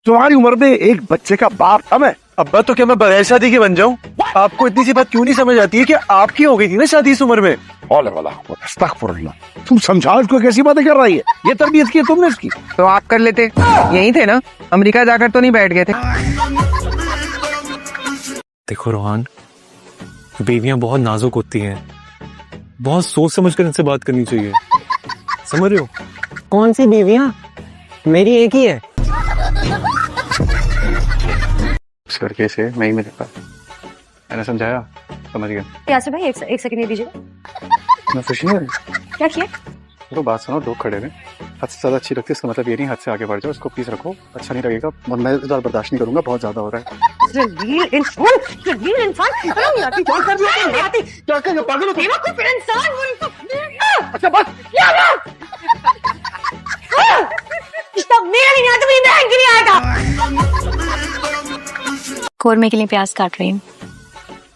तुम्हारी उम्र में एक बच्चे का बाप था मैं। अब्बा तो क्या मैं बगैर शादी के बन जाऊं? आपको इतनी सी बात क्यों नहीं समझ आती है कि आपकी हो गई थी ना शादी इस उम्र में? तुम समझाओ इसको, कैसी बातें कर रही है? ये तरबियत की है तुमने इसकी? तो आप कर लेते, यही थे ना, अमेरिका जाकर तो नहीं बैठ गए थे। देखो रोहान, बेबियां बहुत नाजुक होती हैं, बहुत सोच समझ कर इनसे बात करनी चाहिए, समझ रहे हो? कौन सी बीवियां? मेरी एक ही है। इस करके से मैं ही मिलता, मैंने समझाया, समझ गया। यासर भाई एक सेकंड दीजिएगा। मैं खुश नहीं हो रही? क्या किया? तो बात सुनो, लोग खड़े हैं, हद से ज्यादा अच्छी लगती है, इसका मतलब ये नहीं हद से आगे बढ़ जाओ, इसको प्लीज रखो, अच्छा नहीं लगेगा, मैं इधर बर्दाश्त नहीं करूंगा, बहुत ज्यादा हो रहा है। जलील इंसान, शर्म नहीं आती, क्या कर रही हो? नहीं आती, क्या कर रही हो? पागल हो? बेवकूफ इंसान, अच्छा बस, क्या बात? इसका मेरा नहीं आता, मेरी बहन के लिए आएगा। कोरमे के लिए प्याज काट रही हूँ।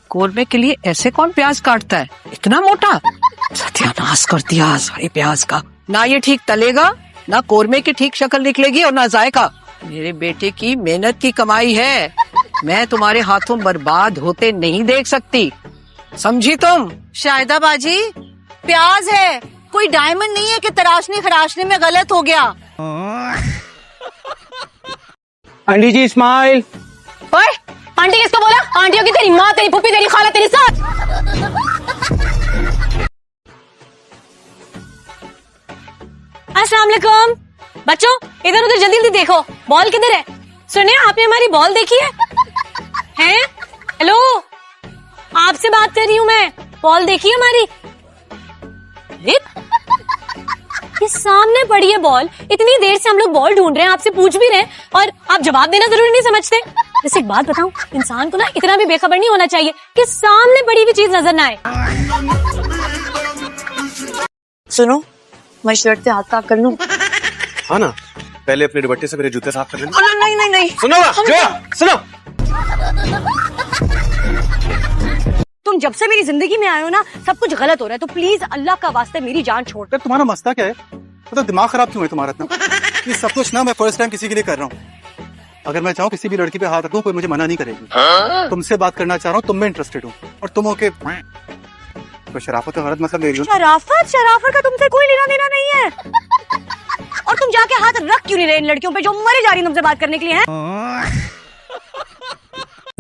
कोरमे के लिए ऐसे कौन प्याज काटता है, इतना मोटा? सत्यानाश कर दिया सारे प्याज का। ना ये ठीक तलेगा, ना कोरमे की ठीक शक्ल निकलेगी और ना जायका। मेरे बेटे की मेहनत की कमाई है, मैं तुम्हारे हाथों बर्बाद होते नहीं देख सकती, समझी तुम? शायदा बाजी, प्याज है, कोई डायमंड नहीं है कि तराशने खराशने में गलत हो गया। आंटी जी स्माइल। ओए, आंटी किसको बोला? आंटी होगी तेरी माँ, तेरी फूफी, तेरी खाला, तेरी सास। अस्सलाम वालेकुम बच्चों, इधर उधर जल्दी जल्दी देखो, बॉल किधर है? सुनिए, आपने हमारी बॉल देखी है? हैं? हेलो, आपसे बात कर रही हूँ मैं, बॉल देखी है हमारी? ये सामने पड़ी है बॉल, इतनी देर से हम लोग बॉल ढूंढ रहे हैं, आपसे पूछ भी रहे हैं और आप जवाब देना जरूरी नहीं समझते? जैसे एक बात बताऊं, इंसान को ना इतना भी बेखबर नहीं होना चाहिए कि सामने पड़ी हुई चीज नजर ना आए। सुनो, मैं शर्ट से हाथ साफ कर लूं? हाँ ना, पहले अपने दुपट्टे से मेरे जूते साफ कर लेना। नहीं नहीं नहीं, सुनो सुनो, तुम जब से मेरी जिंदगी में आए हो ना, सब कुछ गलत हो रहा है, तो प्लीज अल्लाह का वास्ते मेरी जान छोड़। यार तुम्हारा मसला क्या है? मतलब दिमाग खराब क्यों है तुम्हारा इतना? ये सब कुछ ना मैं फर्स्ट टाइम किसी के लिए कर रहा हूँ। अगर मैं चाहूँ किसी भी लड़की पे हाथ रखूं, कोई मुझे मना नहीं करेगी। तुमसे बात करना चाह रहा हूँ, तुम में इंटरेस्टेड हूँ, और तुम हो के तो शराफत गलत मतलब ले रही हो। शराफत का तुमसे कोई लेना देना नहीं है। और तुम जाके हाथ रख क्यों नहीं रहे इन लड़कियों पे जो मरे जा रही तुमसे बात करने के लिए हैं?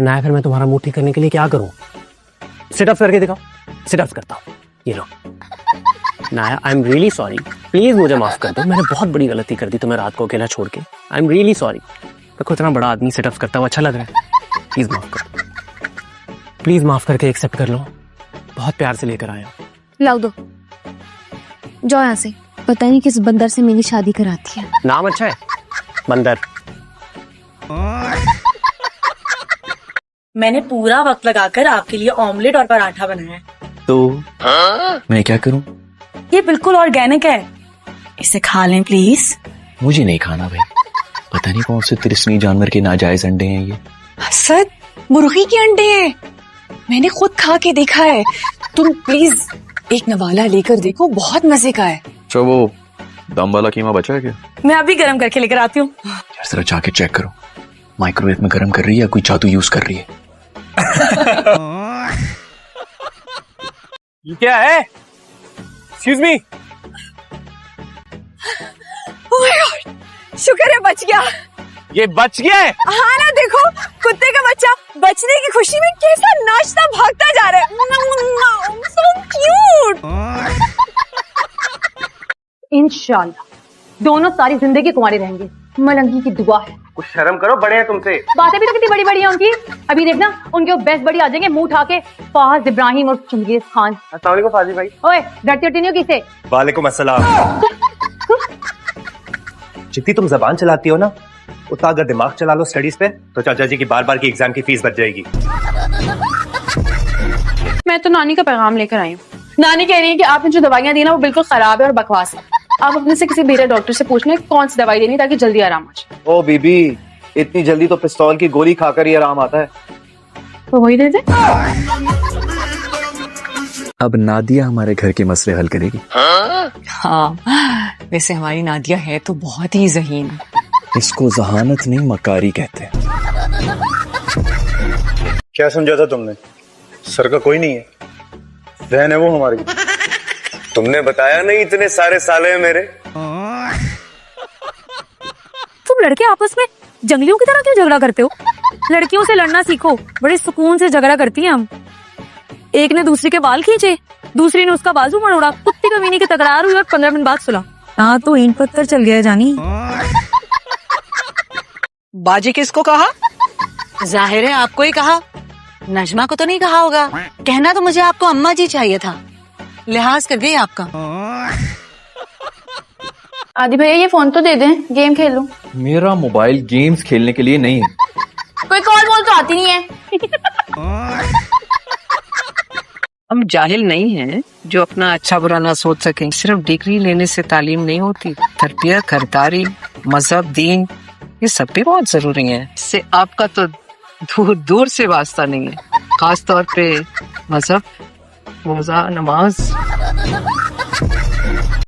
ना फिर मैं तुम्हारा मुंह ठीक करने के लिए क्या करूं? सिटअप्स करके दिखाओ। सिटअप्स करता हूँ, ये लो। नाया, I am really sorry, please मुझे माफ कर दो, मैंने बहुत बड़ी गलती कर दी तुम्हें रात को अकेला छोड़ के। I am really sorry. देखो इतना बड़ा आदमी सिटअप्स करता हुआ अच्छा लग रहा है, प्लीज माफ कर, प्लीज माफ करके एक्सेप्ट कर लो, बहुत प्यार से लेकर आया। लाओ दो, जाओ यहाँ से, पता नहीं किस बंदर से मेरी शादी कराती है। नाम अच्छा है, बंदर। मैंने पूरा वक्त लगाकर आपके लिए ऑमलेट और पराठा बनाया है। तो मैं क्या करूं? ये बिल्कुल ऑर्गेनिक है, इसे खा लें प्लीज। मुझे नहीं खाना भाई, पता नहीं कौन से तिरस्मी जानवर के नाजायज अंडे हैं ये। हसद, मुर्गी के अंडे हैं, मैंने खुद खा के देखा है। तुम प्लीज एक नवाला लेकर देखो, बहुत मजे का है। तो वो दम वाला कीमा बचा है क्या? मैं अभी गर्म करके लेकर आती हूँ। यार जरा जाके चेक करो, माइक्रोवेव में गर्म कर रही है या कोई जादू यूज कर रही है? ये क्या है? Excuse me. Oh my God, शुक्र है बच गया। ये बच गया है? हाँ ना, देखो कुत्ते का बच्चा बचने की खुशी में कैसा नाचता भागता जा रहा है। So cute। इंशाल्लाह दोनों सारी जिंदगी कुंवारे रहेंगे, मलंगी की दुआ है। कुछ शर्म करो, बड़े हैं तुमसे। बातें भी तो कितनी बड़ी बड़ी हैं उनकी। अभी देखना उनके बेस्ट बड़ी आ जाएंगे मुंह उठा के, फहद इब्राहिम और चंगेज खान। अस्सलाम वालेकुम फाजी भाई। ओए डरती नहीं हो किसे? वालेकुम अस्सलाम। जितनी तुम जबान चलाती हो ना, उतना अगर दिमाग चला लो स्टडीज पे, तो चाचा जी की बार बार की एग्जाम की फीस बच जाएगी। मैं तो नानी का पैगाम लेकर आई हूँ। नानी कह रही है कि आपने जो दवाइयाँ दी ना वो बिल्कुल खराब है और बकवास है। आप अपने से किसी बेटा डॉक्टर से पूछना कौन सी दवाई देनी ताकि जल्दी आराम आ जाए। ओ बीबी, इतनी जल्दी तो पिस्तौल की गोली खाकर ही आराम आता है। तो वही दे दे। अब नादिया हमारे घर के मसले हल करेगी। हाँ, वैसे हमारी नादिया है तो बहुत ही ज़हीन। इसको जहानत नहीं मकारी कहते हैं। क्या समझा था तुमने? सर का कोई नहीं है, बहन है वो हमारी। तुमने बताया नहीं इतने सारे साले हैं मेरे। तुम लड़के आपस में जंगलियों की तरह क्यों झगड़ा करते हो? लड़कियों से लड़ना सीखो, बड़े सुकून से झगड़ा करती हैं हम। एक ने दूसरी के बाल खींचे, दूसरी ने उसका बाजू मरोड़ा, कुत्ती कमीनी की तकरार हुई और 15 मिनट बाद सुला। हाँ तो ईंट पत्थर चल गया जानी। बाजी किसको कहा? जाहिर है आपको ही कहा, नजमा को तो नहीं कहा होगा। कहना तो मुझे आपको अम्मा जी चाहिए था, लिहाज कर गई आपका। आदि भैया ये फोन तो दे दें, गेम खेल लूं। मेरा मोबाइल गेम्स खेलने के लिए नहीं है। कोई कॉल बोल तो आती नहीं है। हम जाहिल नहीं हैं जो अपना अच्छा बुरा ना सोच सकें। सिर्फ डिग्री लेने से तालीम नहीं होती, तरबियत, खरीदारी, मजहब, दीन, ये सब भी बहुत जरूरी है। इससे आपका तो दूर दूर से वास्ता नहीं है, खास तौर पे मजहब, रोजा, नमाज।